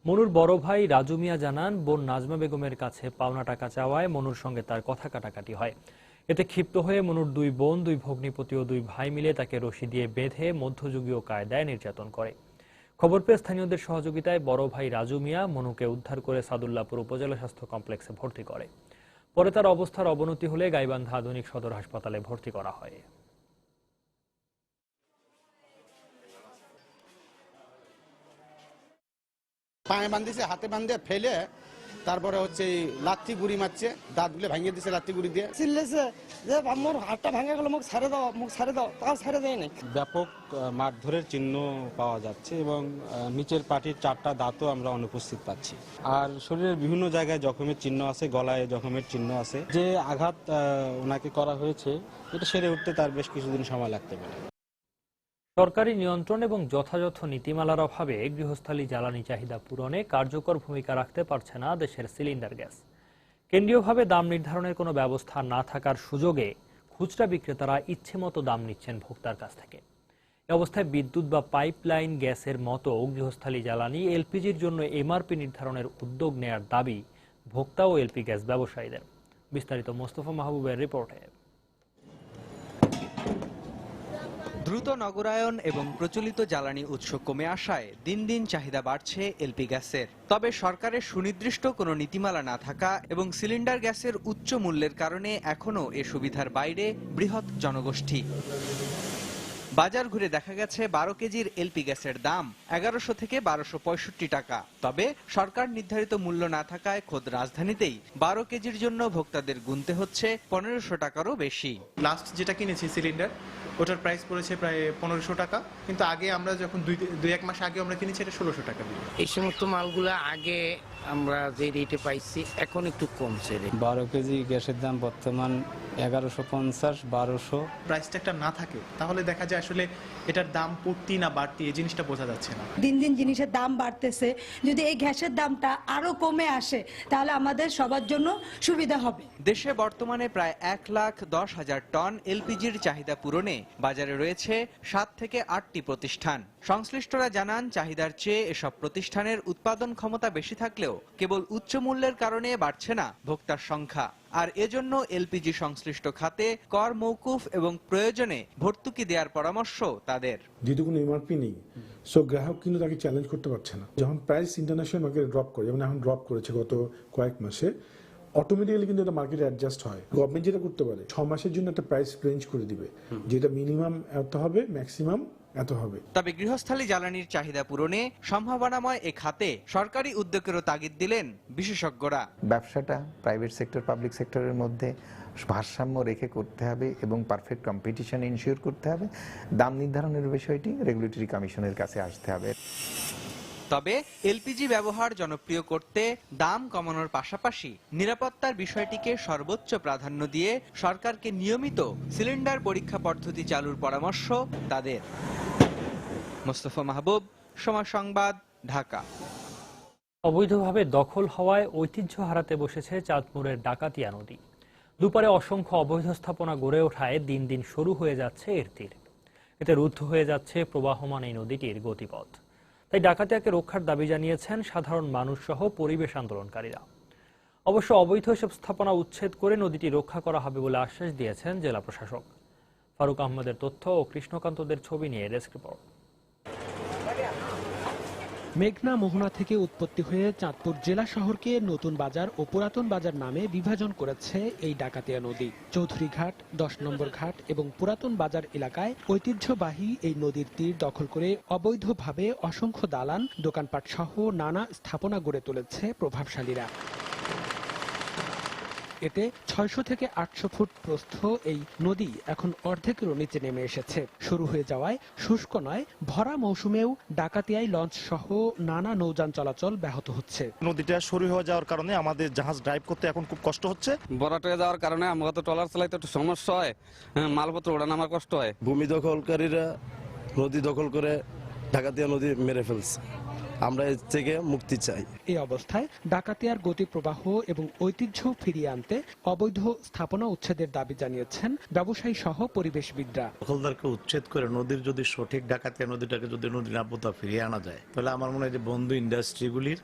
মনুর বড় ভাই রাজু মিয়া জানান, বোন নাজমা বেগমের কাছে পাওনা টাকা চাওয়ায় মনুর সঙ্গে তার কথা কাটাকাটি হয়। এতে ক্ষিপ্ত হয়ে মনুর 2 বোন, 2 ভগ্নিপতি ও 2 ভাই মিলে তাকে রশি দিয়ে বেঁধে মধ্যযুগীয় কায়দায় নির্যাতন করে। খবর পেয়ে স্থানীয়দের সহযোগিতায় বড় ভাই রাজু মিয়া মনুকে উদ্ধার করে সাদুল্লাপুর উপজেলা স্বাস্থ্য কমপ্লেক্সে ভর্তি করে। পরে তার অবস্থার অবনতি হলে গাইবান্ধা আধুনিক সদর হাসপাতালে ভর্তি করা হয়। পায়ে বান্ধিছে, হাতে বান্ধে ফেলে তারপরে লাথি গুড়ি মারছে, দাঁতগুলো ভাঙিয়ে দিছে লাথি গুড়ি দিয়ে। চিল্লেছে যে আমার হাতটা ভেঙে গেল, মুখ ছাড়ে দাও, মুখ ছাড়ে দাও, তাও ছাড়ে দেয় নাই। ব্যাপক মারধরের চিহ্ন পাওয়া যাচ্ছে এবং নিচের পাটির 4টা দাঁতও আমরা অনুপস্থিত পাচ্ছি। আর শরীরের বিভিন্ন জায়গায় জখমের চিহ্ন আছে, গলায় জখমের চিহ্ন আছে। যে আঘাত ওনাকে করা হয়েছে এটা সেরে উঠতে তার বেশ কিছুদিন সময় লাগতে পারে। সরকারি নিয়ন্ত্রণ এবং যথাযথ নীতিমালার অভাবে গৃহস্থালী জ্বালানি চাহিদা পূরণে কার্যকর ভূমিকা রাখতে পারছে না দেশের সিলিন্ডার গ্যাস। কেন্দ্রীয়ভাবে দাম নির্ধারণের কোনো ব্যবস্থা না থাকার সুযোগে খুচরা বিক্রেতারা ইচ্ছেমতো দাম নিচ্ছেন ভোক্তার কাছ থেকে। এ অবস্থায় বিদ্যুৎ বা পাইপলাইন গ্যাসের মতো গৃহস্থালী জ্বালানি এলপিজির জন্য এমআরপি নির্ধারণের উদ্যোগ নেয়ার দাবি ভোক্তা ও এলপি গ্যাস ব্যবসায়ীদের। বিস্তারিত মোস্তফা মাহবুবের রিপোর্টে। দ্রুত নগরায়ন এবং প্রচলিত জ্বালানি উৎস কমে আসায় দিন দিন চাহিদা বাড়ছে এলপি গ্যাসের। তবে সরকারের সুনির্দিষ্ট কোনো নীতিমালা না থাকা এবং সিলিন্ডার গ্যাসের উচ্চ মূল্যের কারণে এখনও এ সুবিধার বাইরে বৃহৎ জনগোষ্ঠী। বাজার ঘুরে দেখা গেছে 12 কেজির এলপি গ্যাসের দাম 1100 থেকে 1265 টাকা। তবে সরকার নির্ধারিত মূল্য না থাকায় খোদ রাজধানীতেই 12 কেজির জন্য ভোক্তাদের গুনতে হচ্ছে 1500 টাকারও বেশি। লাস্ট যেটা কিনেছি সিলিন্ডার, ওটার প্রাইস পড়েছে প্রায় 1500 টাকা, কিন্তু আগে আমরা যখন দুই এক মাস আগে আমরা কিনেছি এটা 1600 টাকা দিয়ে। এই সমস্ত মালগুলো আগে আমরা যে রেটে পাইছি এখন একটু কমছে। 12 কেজি গ্যাসের দাম বর্তমান 1150, 1200। প্রাইসটা একটা না থাকে তাহলে দেখা যায় আসলে এটার দাম পড়তি না বাড়তি এই জিনিসটা বোঝা যাচ্ছে না। দিন দিন জিনিসের দাম বাড়তেছে, যদি এই গ্যাসের দামটা আরো কমে আসে তাহলে আমাদের সবার জন্য সুবিধা হবে। দেশে বর্তমানে প্রায় 1,10,000 টন এলপিজির চাহিদা পূরণে বাজারে রয়েছে 7 থেকে 8টি প্রতিষ্ঠান। সংশ্লিষ্টরা জানান, চাহিদার চেয়ে এসব প্রতিষ্ঠানের উৎপাদন ক্ষমতা বেশি থাকলেও কেবল উচ্চ মূল্যের কারণে বাড়ছে না ভোক্তার সংখ্যা। আর এজন্য এলপিজি সংশ্লিষ্ট খাতে কর মওকুফ এবং প্রয়োজনে ভর্তুকি দেওয়ার পরামর্শ তাদের। যেহেতু কোনো এমআরপি নেই, সো গ্রাহক কিন্তু তাকে চ্যালেঞ্জ করতে পারছে না। যখন প্রাইস ইন্টারন্যাশনাল মার্কেটে ড্রপ করে, যেমন এখন ড্রপ করেছে গত কয়েক মাসে, অটোমেটিক্যালি কিন্তু এটা মার্কেটে অ্যাডজাস্ট হয়। গভর্নমেন্ট যেটা করতে পারে 6 মাসের জন্য একটা প্রাইস রেঞ্জ করে দিবে, যেটা মিনিমাম এত হবে, ম্যাক্সিমাম এত হবে। তবে গৃহস্থালী জ্বালানির চাহিদা পূরণে সম্ভাবনাময় এ খাতে সরকারি উদ্যোগেরও তাগিদ দিলেন বিশেষজ্ঞরা। ব্যবসাটা প্রাইভেট সেক্টর পাবলিক সেক্টরের মধ্যে ভারসাম্য রেখে করতে হবে এবং পারফেক্ট কম্পিটিশন ইনশিওর করতে হবে। দাম নির্ধারণের বিষয়টি রেগুলেটরি কমিশনের কাছে আসতে হবে। তবে এলপিজি ব্যবহার জনপ্রিয় করতে দাম কমানোর পাশাপাশি নিরাপত্তার বিষয়টিকে সর্বোচ্চ প্রাধান্য দিয়ে সরকারকে নিয়মিত সিলিন্ডার পরীক্ষা পদ্ধতি চালুর পরামর্শ তাদের। মোস্তফা মাহবুব, সময় সংবাদ, ঢাকা। অবৈধভাবে দখল হওয়ায় ঐতিহ্য হারাতে বসেছে চাঁদপুরের ডাকাতিয়া নদী। দুপারে অসংখ্য অবৈধ স্থাপনা গড়ে ওঠায় দিন দিন সরু হয়ে যাচ্ছে এর তীর। এতে রুদ্ধ হয়ে যাচ্ছে প্রবাহমান এই নদীটির গতিপথ। তাই ডাকাতিয়াকে রক্ষার দাবি জানিয়েছেন সাধারণ মানুষ সহ পরিবেশ আন্দোলনকারীরা। অবশ্য অবৈধ এসব স্থাপনা উচ্ছেদ করে নদীটি রক্ষা করা হবে বলে আশ্বাস দিয়েছেন জেলা প্রশাসক। ফারুক আহমেদের তথ্য ও কৃষ্ণকান্তদের ছবি নিয়ে ডেস্ক রিপোর্ট। মেঘনা মোহনা থেকে উৎপত্তি হয়ে চাঁদপুর জেলা শহরকে নতুন বাজার ও পুরাতন বাজার নামে বিভাজন করেছে এই ডাকাতিয়া নদী। চৌধুরীঘাট, 10 নম্বর ঘাট এবং পুরাতন বাজার এলাকায় ঐতিহ্যবাহী এই নদীর তীর দখল করে অবৈধভাবে অসংখ্য দালান, দোকানপাট সহ নানা স্থাপনা গড়ে তুলেছে প্রভাবশালীরা। এতে 600 থেকে 800 ফুট প্রস্থ এই নদী এখন অর্ধেকেরও নিচে নেমে এসেছে। শুরু হয়ে যাওয়ায় শুষ্ক নয়, ভরা মৌসুমেও ডাকাতিয়ায় লঞ্চ সহ নানা নৌযান চলাচল ব্যাহত হচ্ছে। নদীটা সরু হয়ে যাওয়ার কারণে আমাদের জাহাজ ড্রাইভ করতে এখন খুব কষ্ট হচ্ছে। বরাট হয়ে যাওয়ার কারণে আমরা তো ট্রলার চালাইতে একটু সমস্যা হয়, মালপত্র ওঠানামার কষ্ট হয়। ভূমি দখলকারীরা নদী দখল করে ডাকাতিয়া নদী মেরে ফেলছে, আমরা এর থেকে মুক্তি চাই। এই অবস্থায় ডাকাতিয়ার গতি প্রবাহ এবং ঐতিহ্য ফিরিয়ে আনতে অবৈধ স্থাপনা উচ্ছেদের দাবি জানিয়েছেন ব্যবসায়ী সহ পরিবেশবিদরা। দখলদারকে উচ্ছেদ করে নদীর যদি সঠিক ডাকাতিয়া নদীটাকে যদি নদীর নাব্যতা ফিরিয়ে আনা যায়, তাহলে আমার মনে হয় যে বন্ধু ইন্ডাস্ট্রিগুলির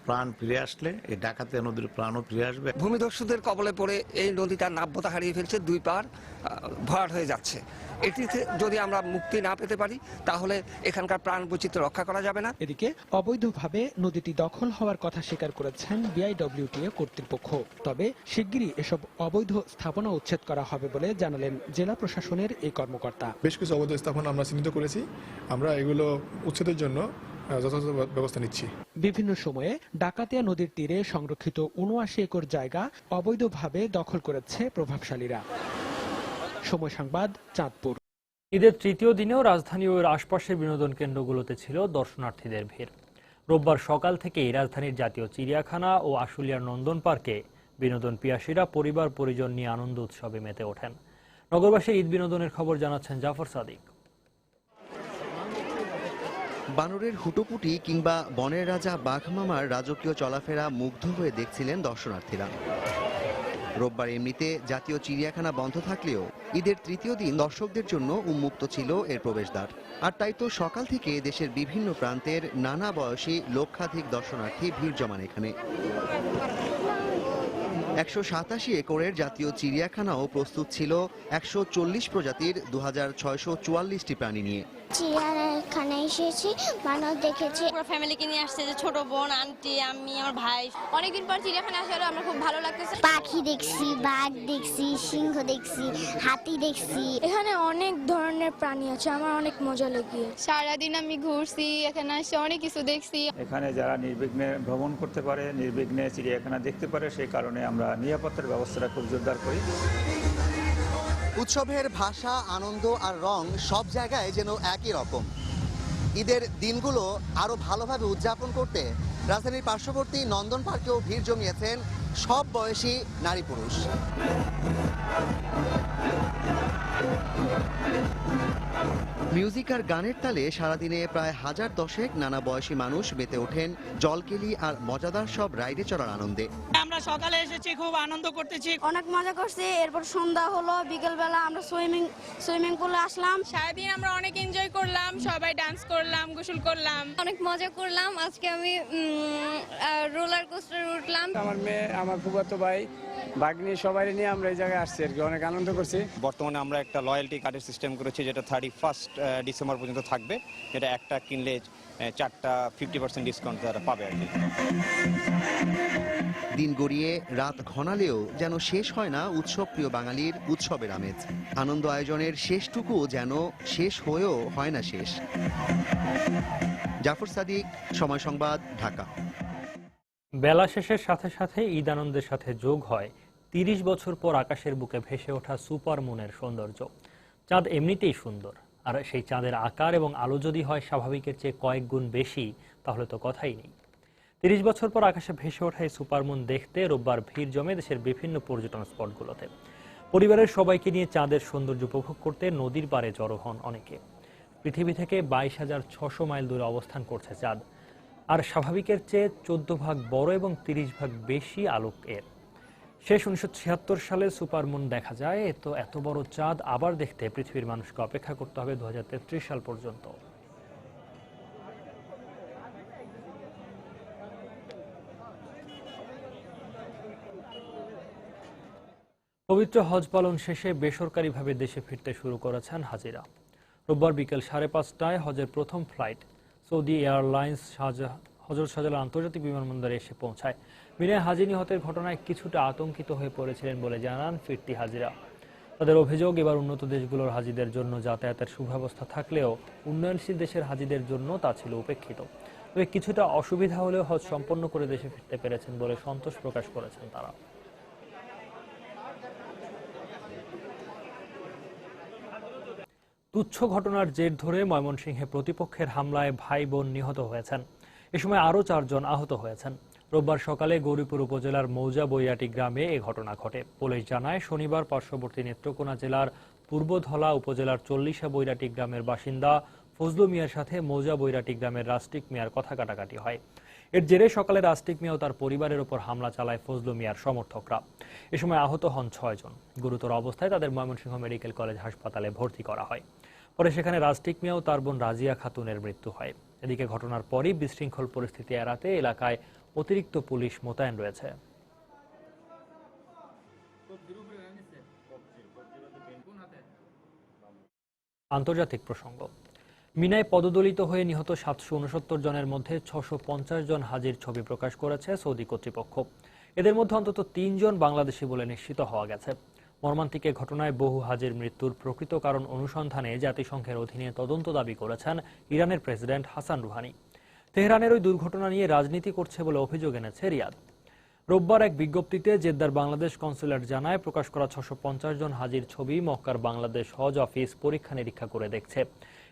প্রাণ ফিরে আসলে এই ডাকাতিয়া নদীর প্রাণও ফিরে আসবে। ভূমিদস্যুদের কবলে পড়ে এই নদীটার নাব্যতা হারিয়ে ফেলছে, দুই পার ভরাট হয়ে যাচ্ছে। এটিতে যদি আমরা মুক্তি না পেতে পারি তাহলে এখানকার প্রাণ বৈচিত্র্য রক্ষা করা যাবে না। এদিকে অবৈধভাবে নদীটি দখল হওয়ার কথা স্বীকার করেছেন বিআইডব্লিউটিএ কর্তৃপক্ষ। তবে শিগগিরই এসব অবৈধ স্থাপনা উচ্ছেদ করা হবে বলে জানালেন জেলা প্রশাসনের এই কর্মকর্তা। বেশ কিছু অবৈধ স্থাপনা আমরা চিহ্নিত করেছি, আমরা এগুলো উচ্ছেদের জন্য যথাযথ ব্যবস্থা নিচ্ছি। বিভিন্ন সময়ে ডাকাতিয়া নদীর তীরে সংরক্ষিত ৭৯ একর জায়গা অবৈধভাবে দখল করেছে প্রভাবশালীরা। সময় সংবাদ, চাঁদপুর। ঈদের তৃতীয় দিনেও রাজধানী ও আশপাশের বিনোদন কেন্দ্রগুলোতে ছিল দর্শনার্থীদের ভিড়। রোববার সকাল থেকেই রাজধানীর জাতীয় চিড়িয়াখানা ও আশুলিয়ার নন্দন পার্কে বিনোদন পিয়াসীরা পরিবার পরিজন নিয়ে আনন্দ উৎসবে মেতে ওঠেন। নগরবাসীর ঈদ বিনোদনের খবর জানাচ্ছেন জাফর সাদিক। বানরের হুটোপুটি কিংবা বনের রাজা বাঘমামার রাজকীয় চলাফেরা মুগ্ধ হয়ে দেখছিলেন দর্শনার্থীরা। রোববার এমনিতে জাতীয় চিড়িয়াখানা বন্ধ থাকলেও ঈদের তৃতীয় দিন দর্শকদের জন্য উন্মুক্ত ছিল এর প্রবেশদ্বার। আর তাই তো সকাল থেকে দেশের বিভিন্ন প্রান্তের নানা বয়সী লক্ষাধিক দর্শনার্থী ভিড় জমান এখানে। 187 একরের জাতীয় চিড়িয়াখানাও প্রস্তুত ছিল 140 প্রজাতির 2644টি প্রাণী নিয়ে। চিড়িয়াখানা এসেছি, মানুষ দেখেছি, পুরো ফ্যামিলিকে নিয়ে আসছে, যে ছোট বোন, আন্টি, আমি, আমার ভাই। অনেকদিন পর চিড়িয়াখানা আসার আমরা খুব ভালো লাগতেছে। পাখি দেখছি, বাঘ দেখছি, সিংহ দেখছি, হাতি দেখছি। এখানে অনেক ধরনের প্রাণী আছে, আমার অনেক মজা লেগে। সারাদিন আমি ঘুরছি, এখানে এসে অনেক কিছু দেখছি। এখানে যারা নির্বিঘ্নে ভ্রমণ করতে পারে, নির্বিঘ্নে চিড়িয়াখানা দেখতে পারে, সেই কারণে আমরা নিরাপত্তার ব্যবস্থাটা খুব জোরদার করি। উৎসবের ভাষা, আনন্দ আর রং সব জায়গায় যেন একই রকম। ঈদের দিনগুলো আরো ভালোভাবে উদযাপন করতে রাজধানীর পার্শ্ববর্তী নন্দন পার্কেও ভিড় জমিয়েছেন সব বয়সী নারী পুরুষ। মিউজিক আর গানের তালে সারাদিনে প্রায় 1010 নানা বয়সী মানুষ মেতে ওঠেন জলকেলি আর মজাদার সব রাইডে চড়ার আনন্দে। আমরা সকালে এসেছি, খুব আনন্দ করতেছি, অনেক মজা করছি। এরপর সন্ধ্যা হলো, বিকেল বেলা আমরা সুইমিং পুলে আসলাম। সারাদিন আমরা অনেক এনজয় করলাম, সবাই ডান্স করলাম, গোসল করলাম, অনেক মজা করলাম। আজকে আমি রোলার কোস্টারে উঠলাম। আমার মেয়ে, আমার ফুফাতো ভাই, ভাগ্নি সবাই নিয়ে আমরা এই জায়গায় আসছি আর কি, অনেক আনন্দ করছি। বর্তমানে আমরা একটা লয়্যালটি কার্ডের সিস্টেম করেছি, যেটা 31 ডিসেম্বর পর্যন্ত থাকবে। এটা একটা কিনলে 4টা 50% ডিসকাউন্ট তারা পাবে আর কি। দিন গড়িয়ে রাত ঘনালেও যেন শেষ হয় না উৎসব প্রিয় বাঙালির উৎসবের আমেজ। আনন্দ আয়োজনের শেষটুকু যেন শেষ হয়েও হয় না শেষ। জাফর সাদিক, সময় সংবাদ, ঢাকা। বেলা শেষের সাথে সাথে ঈদ আনন্দের সাথে যোগ হয় 30 বছর পর আকাশের বুকে ভেসে ওঠা সুপার মুনের সৌন্দর্য। চাঁদ এমনিতেই সুন্দর, আর সেই চাঁদের আকার এবং আলো যদি হয় স্বাভাবিকের চেয়ে কয়েক গুণ বেশি, তাহলে তো কথাই নেই। 30 বছর পর আকাশে ভেসে ওঠা এই সুপারমুন দেখতে রোববার ভিড় জমে দেশের বিভিন্ন পর্যটন স্পটগুলোতে। পরিবারের সবাইকে নিয়ে চাঁদের সৌন্দর্য উপভোগ করতে নদীর পাড়ে জড়ো হন অনেকে। পৃথিবী থেকে 22,600 মাইল দূরে অবস্থান করছে চাঁদ, আর স্বাভাবিকের চেয়ে 14 ভাগ বড় এবং 30 ভাগ বেশি আলোক এর। শেষ 1976 সালে সুপারমুন দেখা যায়। এত বড় চাঁদ আবার দেখতে পৃথিবীর মানুষকে অপেক্ষা করতে হবে 2033 সাল পর্যন্ত। পবিত্র হজ পালন শেষে বেসরকারিভাবে দেশে ফিরতে শুরু করেছেন হাজিরা। রোববার বিকেল 5:30টায় হজের প্রথম ফ্লাইট সৌদি এয়ারলাইন্স হজরত শাহজালাল আন্তর্জাতিক বিমানবন্দরে এসে পৌঁছায়। বিনায় হাজি নিহতের ঘটনায় কিছুটা আতঙ্কিত হয়ে পড়েছিলেন বলে জানান ফিরতি হাজিরা। তাদের অভিযোগ, এবার উন্নত দেশগুলোর হাজিদের জন্য যাতায়াতের সুব্যবস্থা থাকলেও উন্নয়নশীল দেশের হাজিদের জন্য তা ছিল উপেক্ষিত। তবে কিছুটা অসুবিধা হলেও হজ সম্পন্ন করে দেশে ফিরতে পেরেছেন বলে সন্তোষ প্রকাশ করেছেন তারা। তুচ্ছ ঘটনার জের ধরে ময়মনসিংহে প্রতিপক্ষের হামলায় ভাই বোন নিহত হয়েছেন। এ সময় আরও 4 জন আহত হয়েছেন। রোববার সকালে গৌরীপুর উপজেলার মৌজা বৈরাটি গ্রামে এ ঘটনা ঘটে। পুলিশ জানায়, শনিবার পার্শ্ববর্তী নেত্রকোনা জেলার পূর্বধলা উপজেলার 40 বৈরাটি গ্রামের বাসিন্দা ফজলু মিয়ার সাথে মৌজা বৈরাটি গ্রামের রাস্টিক মিয়ার কথা কাটাকাটি হয়। এর জেরে সকালে রাস্টিক মিয়া ও তার পরিবারের ওপর হামলা চালায় ফজলু মিয়ার সমর্থকরা। এ সময় আহত হন 6 জন। গুরুতর অবস্থায় তাদের ময়মনসিংহ মেডিকেল কলেজ হাসপাতালে ভর্তি করা হয়। পরে সেখানে রাস্টিক মিয়া ও তার বোন রাজিয়া খাতুনের মৃত্যু হয়। এদিকে ঘটনার পরই বিশৃঙ্খল পরিস্থিতি এড়াতে এলাকায় অতিরিক্ত পুলিশ মোতায়েন রয়েছে। আন্তর্জাতিক প্রসঙ্গ। মিনায় পদদলিত হয়ে নিহত 769 জনের মধ্যে 650 জন হাজির ছবি প্রকাশ করেছে সৌদি কর্তৃপক্ষ। এদের মধ্যে অন্তত 3 জন বাংলাদেশি বলে নিশ্চিত হওয়া গেছে। মর্মান্তিক এ ঘটনায় বহু হাজির মৃত্যুর প্রকৃত কারণ অনুসন্ধানে জাতিসংঘের অধীনে তদন্ত দাবি করেছেন ইরানের প্রেসিডেন্ট হাসান রুহানি। তেহরানের ওই দুর্ঘটনা নিয়ে রাজনীতি করছে বলে অভিযোগ এনেছে রিয়াদ। রোববার এক বিজ্ঞপ্তিতে জেদ্দার বাংলাদেশ কনসুলেট জানায়, প্রকাশ করা 650 জন হাজির ছবি মক্কার বাংলাদেশ হজ অফিস পরীক্ষা নিরীক্ষা করে দেখছে।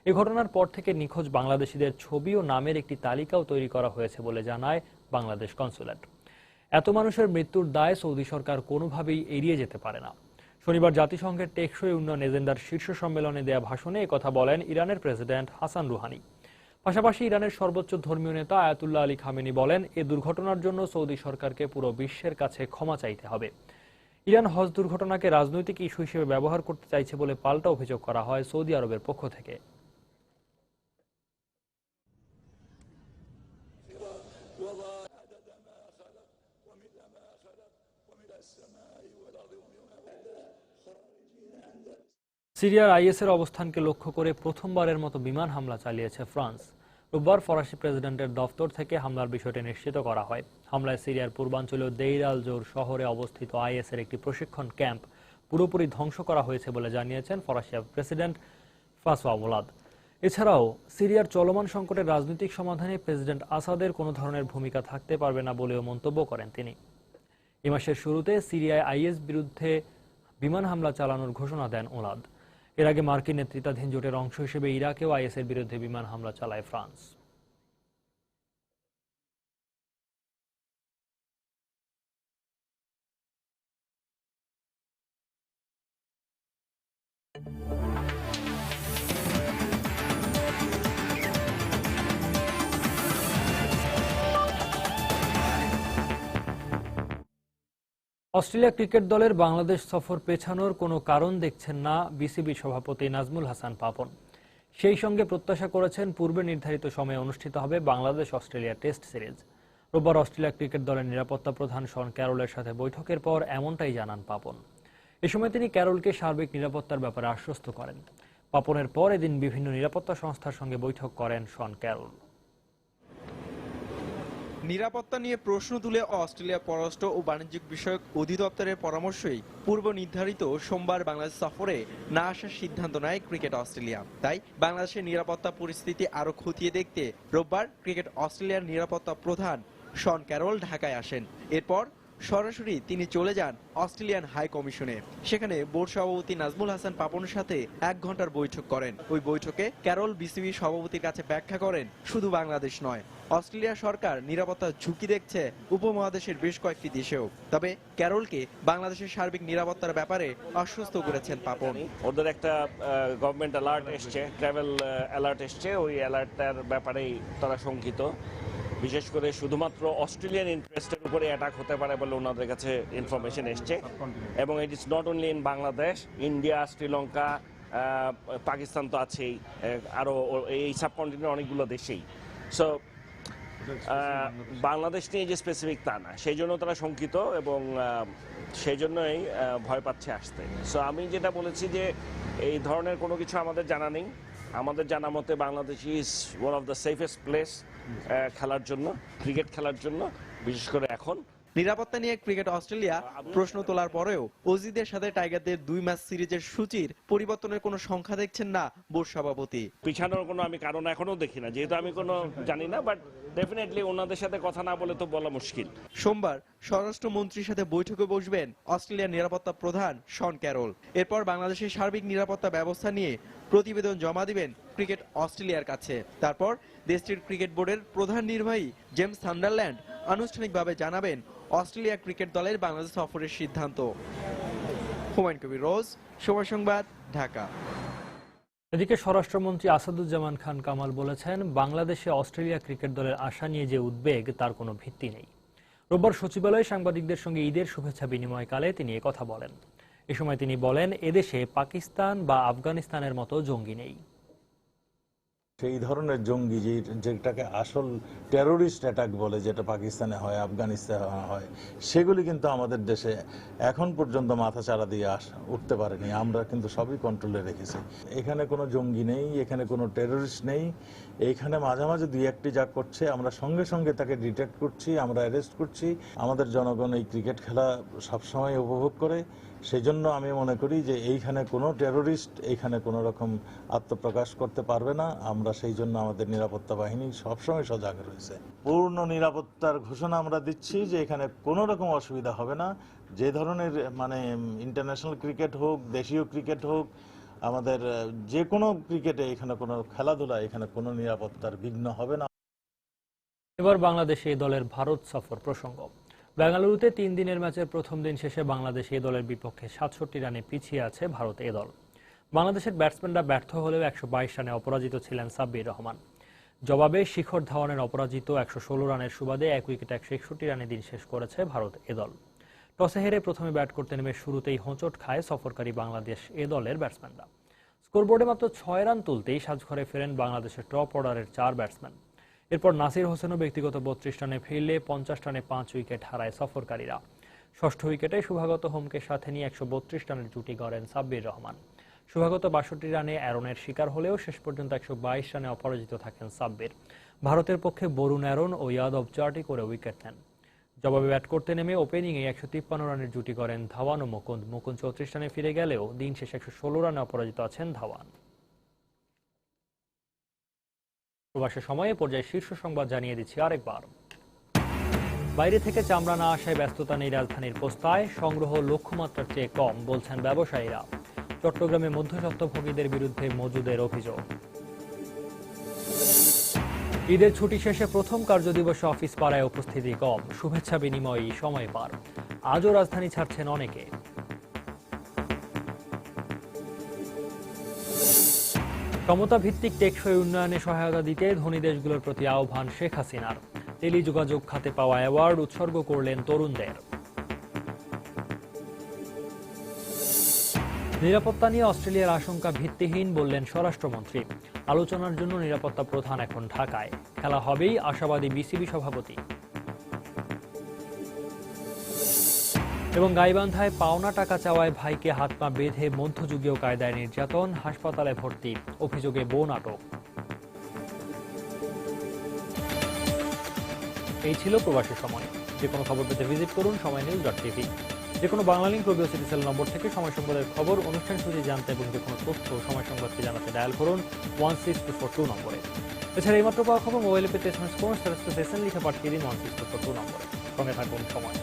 এ ঘটনার পর থেকে নিখোঁজ বাংলাদেশিদের ছবি ও নামের একটি তালিকাও তৈরি করা হয়েছে বলে জানায় বাংলাদেশ কনসুলেট। এত মানুষের মৃত্যুর দায় সৌদি সরকার কোনোভাবেই এড়িয়ে যেতে পারে না। শনিবার জাতিসংঘের টেকসই উন্নয়ন এজেন্ডার শীর্ষ সম্মেলনে দেয়া ভাষণে একথা বলেন ইরানের প্রেসিডেন্ট হাসান রুহানি। পাশাপাশি ইরানের সর্বোচ্চ ধর্মীয় নেতা আয়াতুল্লাহ আলী খামেনি বলেন, এ দুর্ঘটনার জন্য সৌদি সরকারকে পুরো বিশ্বের কাছে ক্ষমা চাইতে হবে। ইরান হজ দুর্ঘটনাকে রাজনৈতিক ইস্যু হিসেবে ব্যবহার করতে চাইছে বলে পাল্টা অভিযোগ করা হয় সৌদি আরবের পক্ষ থেকে। সিরিয়ার আইএসের অবস্থানকে লক্ষ্য করে প্রথমবারের মতো বিমান হামলা চালিয়েছে ফ্রান্স। রোববার ফরাসি প্রেসিডেন্টের দফতর থেকে হামলার বিষয়টি নিশ্চিত করা হয়। হামলায় সিরিয়ার পূর্বাঞ্চলীয় দেইর আল জোর শহরে অবস্থিত আইএসের একটি প্রশিক্ষণ ক্যাম্প পুরোপুরি ধ্বংস করা হয়েছে বলে জানিয়েছেন ফরাসি প্রেসিডেন্ট ফ্রাঁসোয়া ওলাদ। এছাড়াও সিরিয়ার চলমান সংকটের রাজনৈতিক সমাধানে প্রেসিডেন্ট আসাদের কোনো ধরনের ভূমিকা থাকতে পারবে না বলেও মন্তব্য করেন তিনি। এ মাসের শুরুতে সিরিয়ায় আইএস বিরুদ্ধে বিমান হামলা চালানোর ঘোষণা দেন ওলাদ। এর আগে মার্কিন নেতৃত্বাধীন জোটের অংশ হিসেবে ইরাকেও আইএসের বিরুদ্ধে বিমান হামলা চালায় ফ্রান্স। অস্ট্রেলিয়া ক্রিকেট দলের বাংলাদেশ সফর পেছানোর কোনো কারণ দেখছেন না বিসিবি সভাপতি নাজমুল হাসান পাপন। সেই সঙ্গে প্রত্যাশা করেছেন পূর্বে নির্ধারিত সময়ে অনুষ্ঠিত হবে বাংলাদেশ অস্ট্রেলিয়া টেস্ট সিরিজ। রোববার অস্ট্রেলিয়া ক্রিকেট দলের নিরাপত্তা প্রধান শন ক্যারলের সাথে বৈঠকের পর এমনটাই জানান পাপন। এ সময় তিনি ক্যারলকে সার্বিক নিরাপত্তার ব্যাপারে আশ্বস্ত করেন। পাপনের পর এদিন বিভিন্ন নিরাপত্তা সংস্থার সঙ্গে বৈঠক করেন শন ক্যারল। নিরাপত্তা নিয়ে প্রশ্ন তুলে অস্ট্রেলিয়া পররাষ্ট্র ও বাণিজ্যিক বিষয়ক অধিদপ্তরের পরামর্শেই পূর্ব নির্ধারিত সোমবার বাংলাদেশ সফরে না আসার সিদ্ধান্ত নেয় ক্রিকেট অস্ট্রেলিয়া। তাই বাংলাদেশের নিরাপত্তা পরিস্থিতি আরও খতিয়ে দেখতে রোববার ক্রিকেট অস্ট্রেলিয়ার নিরাপত্তা প্রধান শন ক্যারল ঢাকায় আসেন। এরপর সরাসরি তিনি চলে যান অস্ট্রেলিয়ান হাই কমিশনে। সেখানে বোর্ড সভাপতি নাজমুল হাসান পাপনের সাথে 1 ঘন্টার বৈঠক করেন। ওই বৈঠকে ক্যারল বিসিবি সভাপতির কাছে ব্যাখ্যা করেন শুধু বাংলাদেশ নয়, অস্ট্রেলিয়া সরকার নিরাপত্তার ঝুঁকি দেখছে উপমহাদেশের বেশ কয়েকটি দেশেও। তবে ক্যারলকে বাংলাদেশের সার্বিক নিরাপত্তার ব্যাপারে আশ্বস্ত করেছেন পাপন। ওদের একটা গভর্নমেন্ট অ্যালার্ট এসছে, ট্রাভেল অ্যালার্ট এসছে, ওই অ্যালার্টটার ব্যাপারেই তারা শঙ্কিত। বিশেষ করে শুধুমাত্র অস্ট্রেলিয়ান ইন্টারেস্টের উপরে অ্যাটাক হতে পারে বলে ওনাদের কাছে ইনফরমেশন এসছে। এবং it is not only in Bangladesh, India, Sri Lanka, Pakistan তো আছেই, আরও এই সাবকন্টিনেন্টের অনেকগুলো দেশেই। সো বাংলাদেশ নিয়ে যে স্পেসিফিক তা না, সেই জন্য তারা শঙ্কিত এবং সেই জন্যই ভয় পাচ্ছে আসতে। সো আমি যেটা বলেছি যে এই ধরনের কোনো কিছু আমাদের জানা নেই। আমাদের জানা মতে Bangladesh is one of the safest place খেলার জন্য, ক্রিকেট খেলার জন্য, বিশেষ করে এখন। নিরাপত্তা নিয়ে ক্রিকেট অস্ট্রেলিয়া প্রশ্ন তোলার পরেও অজিদের সাথে টাইগারদের 2 ম্যাচ সিরিজের সূচির পরিবর্তনের কোনো সংখ্যা দেখছেন না বোর্ড সভাপতি। পিছানোর কোনো আমি কারণ এখনো দেখি না, যেহেতু আমি কোনো জানি না, বাট ডেফিনেটলি ওনাদের সাথে কথা না বলে তো বলা মুশকিল। সোমবার স্বরাষ্ট্রমন্ত্রীর সাথে বৈঠকে বসবেন অস্ট্রেলিয়ার নিরাপত্তা প্রধান শন ক্যারল। এরপর বাংলাদেশের সার্বিক নিরাপত্তা ব্যবস্থা নিয়ে প্রতিবেদন জমা দিবেন ক্রিকেট অস্ট্রেলিয়ার কাছে। তারপর দেশটির ক্রিকেট বোর্ডের প্রধান নির্বাহী জেমস সান্ডারল্যান্ড আনুষ্ঠানিকভাবে জানাবেন অস্ট্রেলিয়া ক্রিকেট দলের বাংলাদেশ সফরের সিদ্ধান্ত। হুমায়ুন কবির রোজ, সময় সংবাদ, ঢাকা। এদিকে স্বরাষ্ট্রমন্ত্রী আসাদুজ্জামান খান কামাল বলেছেন, বাংলাদেশে অস্ট্রেলিয়া ক্রিকেট দলের আশা নিয়ে যে উদ্বেগ তার কোনো ভিত্তি নেই। রোববার সচিবালয়ে সাংবাদিকদের সঙ্গে ঈদের শুভেচ্ছা বিনিময়কালে তিনি কথা বলেন। এ সময় তিনি বলেন, এদেশে পাকিস্তান বা আফগানিস্তানের মতো জঙ্গি নেই। সেই ধরনের জঙ্গি যেটাকে আসল টেরোরিস্ট অ্যাটাক বলে, যেটা পাকিস্তানে হয়, আফগানিস্তানে হয়, সেগুলি কিন্তু আমাদের দেশে এখন পর্যন্ত মাথাচাড়া দিয়ে উঠতে পারেনি। আমরা কিন্তু সবই কন্ট্রোলে রেখেছি। এখানে কোনো জঙ্গি নেই, এখানে কোনো টেরোরিস্ট নেই। এইখানে মাঝে মাঝে 2-1টি যা করছে আমরা সঙ্গে সঙ্গে তাকে ডিটেক্ট করছি, আমরা অ্যারেস্ট করছি। আমাদের জনগণ এই ক্রিকেট খেলা সবসময় উপভোগ করে। সেই জন্য আমি মনে করি যে এইখানে কোনো টেরোরিস্ট এইখানে কোনো রকম আত্মপ্রকাশ করতে পারবে না। আমরা সেই জন্য আমাদের নিরাপত্তা বাহিনী সবসময় সজাগ রয়েছে। পূর্ণ নিরাপত্তার ঘোষণা আমরা দিচ্ছি যে এখানে কোনো রকম অসুবিধা হবে না। যে ধরনের ইন্টারন্যাশনাল ক্রিকেট হোক, দেশীয় ক্রিকেট হোক, আমাদের যে কোনো ক্রিকেটে এখানে কোনো খেলাধুলা, এখানে কোনো নিরাপত্তার বিঘ্ন হবে না। এবার বাংলাদেশে এই দলের ভারত সফর প্রসঙ্গ। বেঙ্গালুরুতে 3 দিনের ম্যাচের প্রথম দিন শেষে বাংলাদেশ এই দলের বিপক্ষে 67 রানে পিছিয়ে আছে ভারত এ দল। বাংলাদেশের ব্যাটসম্যানরা ব্যর্থ হলেও 122 রানে অপরাজিত ছিলেন সাব্বির রহমান। জবাবে শিখর ধাওয়ানের অপরাজিত 116 রানের সুবাদে 1 উইকেটে 161 রানে দিন শেষ করেছে ভারত এ দল। টসে হেরে প্রথমে ব্যাট করতে নেমে শুরুতেই হোঁচট খায় সফরকারী বাংলাদেশ এ দলের ব্যাটসম্যানরা। স্কোরবোর্ডে মাত্র 6 রান তুলতেই সাজঘরে ফেরেন বাংলাদেশের টপ অর্ডারের 4 ব্যাটসম্যান। এরপর নাসির হোসেনও ব্যক্তিগত 32 রানে ফিরলে 50 রানে 5 উইকেট হারায় সফরকারীরা। ষষ্ঠ উইকেটে শুভাগত হোমকে সাথে নিয়ে 132 রানের জুটি গড়েন সাব্বির রহমান। শুভাগত 62 রানে অ্যারনের শিকার হলেও শেষ পর্যন্ত 122 রানে অপরাজিত থাকেন সাব্বির। ভারতের পক্ষে বরুণ অ্যারন ও ইয়াদব 4টি করে উইকেট নেন। জবাবে ব্যাট করতে নেমে ওপেনিংয়ে 153 রানের জুটি করেন ধাওয়ান ও মুকুন্দ। 34 রানে ফিরে গেলেও দিন শেষে 116 রানে অপরাজিত আছেন ধাওয়ান। প্রবাসের সময়ে পর্যায়ে শীর্ষ সংবাদ জানিয়ে দিচ্ছি আরেকবার। বাইরে থেকে চামড়া না আসায় ব্যস্ততা নেই রাজধানীর পোস্তায়, সংগ্রহ লক্ষ্যমাত্রার চেয়ে কম বলছেন ব্যবসায়ীরা। চট্টগ্রামে মধ্যস্বত্বভোগীদের বিরুদ্ধে মজুদের অভিযোগ। ঈদের ছুটি শেষে প্রথম কার্যদিবসে অফিস পাড়ায় উপস্থিতি কম, শুভেচ্ছা বিনিময়ই সময় পার। আজও রাজধানী ছাড়ছেন অনেকে। সমতা ভিত্তিক টেকসই উন্নয়নে সহায়তা দিতে ধনী দেশগুলোর প্রতি আহ্বান শেখ হাসিনার। টেলিযোগাযোগ খাতে পাওয়া অ্যাওয়ার্ড উৎসর্গ করলেন তরুণদের। নিরাপত্তা নিয়ে অস্ট্রেলিয়ার আশঙ্কা ভিত্তিহীন বললেন স্বরাষ্ট্রমন্ত্রী। আলোচনার জন্য নিরাপত্তা প্রধান এখন ঢাকায়, খেলা হবেই আশাবাদী বিসিবি সভাপতি। এবং গাইবান্ধায় পাওনা টাকা চাওয়ায় ভাইকে হাত পা বেঁধে মধ্যযুগীয় কায়দায় নির্যাতন, হাসপাতালে ভর্তি, অভিযোগে বোন আটক। এই ছিল প্রবাসের সময়। যে কোনো খবর পেতে ভিজিট করুন সময়নিউজ.tv। যে কোনো বাংলা লিংক রেডিও সিটিসেল নম্বর থেকে সময় সংবাদের খবর, অনুষ্ঠান সূচি জানতে এবং যে কোনো তথ্য সময় সংবাদকে জানাতে ডায়াল করুন 16242 নম্বরে। এছাড়া এইমাত্র পাওয়া খবর মোবাইলে পেতে SMS করুন, লিখে পাঠিয়ে দিন 16242 নম্বরে। সঙ্গে থাকুন সময়।